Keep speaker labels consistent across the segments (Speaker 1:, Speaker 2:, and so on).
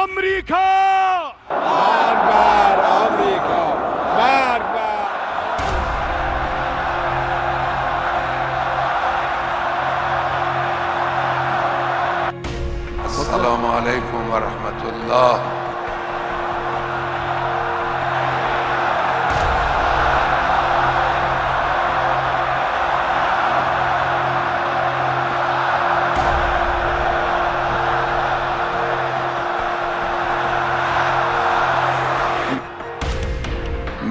Speaker 1: America,
Speaker 2: बार बार America, बार बार।
Speaker 3: अस्सलामु अलैकुम व रहमतुल्लाह।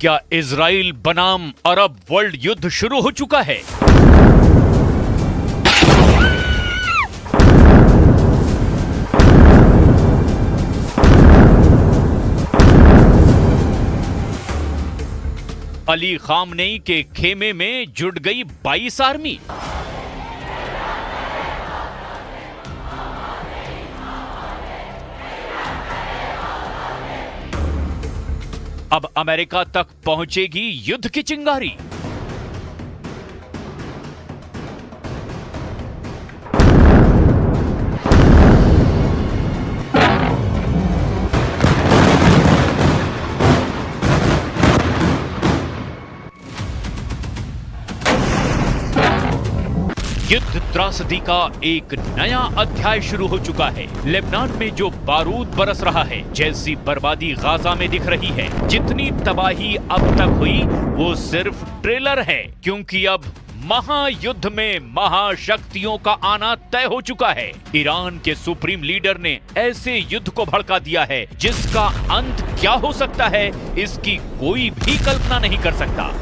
Speaker 1: क्या इजराइल बनाम अरब वर्ल्ड युद्ध शुरू हो चुका है? अली खामनेई के खेमे में जुट गई 22 आर्मी। अब अमेरिका तक पहुंचेगी युद्ध की चिंगारी। युद्ध त्रासदी का एक नया अध्याय शुरू हो चुका है। लेबनान में जो बारूद बरस रहा है, जैसी बर्बादी गाजा में दिख रही है, जितनी तबाही अब तक हुई वो सिर्फ ट्रेलर है, क्योंकि अब महायुद्ध में महाशक्तियों का आना तय हो चुका है। ईरान के सुप्रीम लीडर ने ऐसे युद्ध को भड़का दिया है जिसका अंत क्या हो सकता है, इसकी कोई भी कल्पना नहीं कर सकता।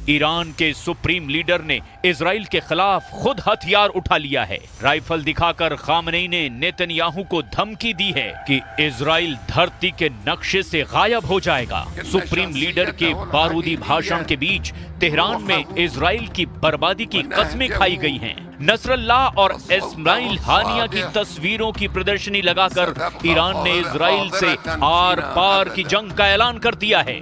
Speaker 1: ईरान के सुप्रीम लीडर ने इजराइल के खिलाफ खुद हथियार उठा लिया है। राइफल दिखाकर खामनेई ने नेतन्याहू को धमकी दी है कि इजराइल धरती के नक्शे से गायब हो जाएगा। सुप्रीम लीडर के बारूदी भाषण के बीच तेहरान में इजराइल की बर्बादी की कस्में खाई गई हैं। नसरल्लाह और इस्माइल हानिया की तस्वीरों की प्रदर्शनी लगाकर ईरान ने इजराइल से आर पार की जंग का ऐलान कर दिया है।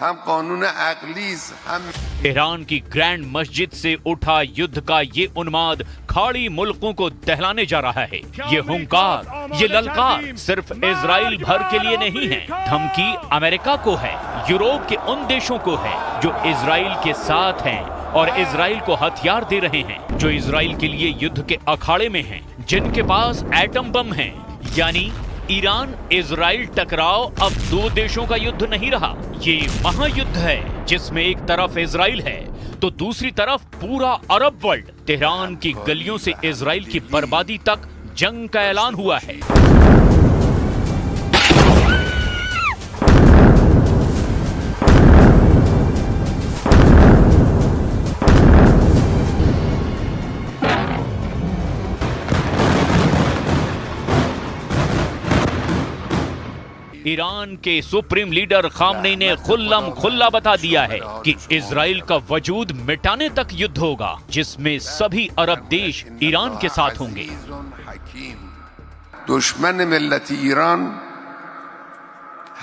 Speaker 3: हम कानून अकलीस हम।
Speaker 1: ईरान की ग्रैंड मस्जिद से उठा युद्ध का ये उन्माद खाड़ी मुल्कों को दहलाने जा रहा है। ये हुंकार, ये ललकार सिर्फ इजराइल भर के लिए नहीं है। धमकी अमेरिका को है, यूरोप के उन देशों को है जो इजराइल के साथ हैं और इजराइल को हथियार दे रहे हैं, जो इजराइल के लिए युद्ध के अखाड़े में हैं, जिनके पास एटम बम है। यानी ईरान इजराइल टकराव अब दो देशों का युद्ध नहीं रहा, ये महायुद्ध है जिसमें एक तरफ इजराइल है तो दूसरी तरफ पूरा अरब वर्ल्ड। तेहरान की गलियों से इजराइल की बर्बादी तक जंग का ऐलान हुआ है। ईरान के सुप्रीम लीडर खामनेई ने खुल्लम खुल्ला बता दिया है कि इजराइल का वजूद मिटाने तक युद्ध होगा, जिसमें सभी अरब देश ईरान के साथ होंगे।
Speaker 3: दुश्मन मिल्लत ईरान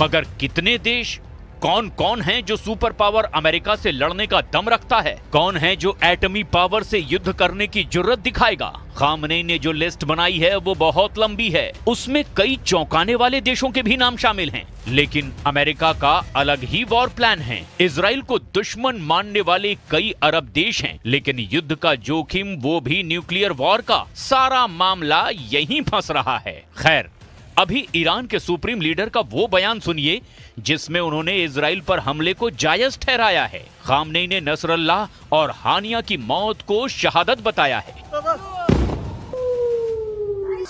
Speaker 1: मगर कितने देश कौन कौन है जो सुपर पावर अमेरिका से लड़ने का दम रखता है, कौन है जो एटमी पावर से युद्ध करने की जुर्रत दिखाएगा। खामनेई ने जो लिस्ट बनाई है वो बहुत लंबी है, उसमें कई चौंकाने वाले देशों के भी नाम शामिल हैं। लेकिन अमेरिका का अलग ही वॉर प्लान है। इजराइल को दुश्मन मानने वाले कई अरब देश हैं, लेकिन युद्ध का जोखिम, वो भी न्यूक्लियर वॉर का। सारा मामला यहीं फंस रहा है। खैर, अभी ईरान के सुप्रीम लीडर का वो बयान सुनिए जिसमें उन्होंने इजराइल पर हमले को जायज ठहराया है। खामनेई ने नसरल्लाह और हानिया की मौत को शहादत बताया है।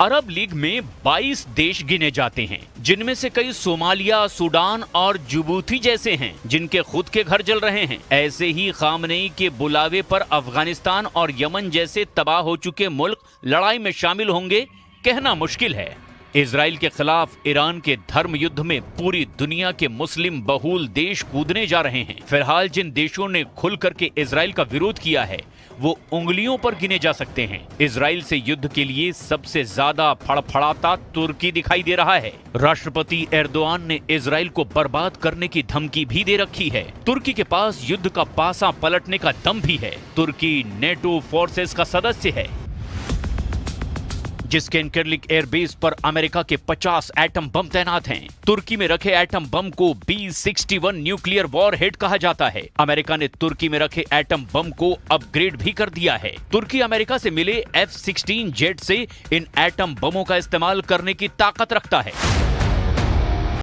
Speaker 1: अरब लीग में 22 देश गिने जाते हैं, जिनमें से कई सोमालिया, सूडान और जिबूती जैसे हैं, जिनके खुद के घर जल रहे हैं। ऐसे ही खामनेई के बुलावे पर अफगानिस्तान और यमन जैसे तबाह हो चुके मुल्क लड़ाई में शामिल होंगे, कहना मुश्किल है। इजराइल के खिलाफ ईरान के धर्म युद्ध में पूरी दुनिया के मुस्लिम बहुल देश कूदने जा रहे हैं। फिलहाल जिन देशों ने खुल करके इजराइल का विरोध किया है वो उंगलियों पर गिने जा सकते हैं। इजराइल से युद्ध के लिए सबसे ज्यादा फड़फड़ाता तुर्की दिखाई दे रहा है। राष्ट्रपति एर्दोआन ने इजराइल को बर्बाद करने की धमकी भी दे रखी है। तुर्की के पास युद्ध का पासा पलटने का दम भी है। तुर्की नेटो फोर्सेस का सदस्य है, जिसके इनकर्लिक एयरबेस पर अमेरिका के 50 एटम बम तैनात हैं। तुर्की में रखे एटम बम को B-61 न्यूक्लियर वॉर हेड कहा जाता है। अमेरिका ने तुर्की में रखे एटम बम को अपग्रेड भी कर दिया है। तुर्की अमेरिका से मिले F-16 जेट से इन एटम बमों का इस्तेमाल करने की ताकत रखता है।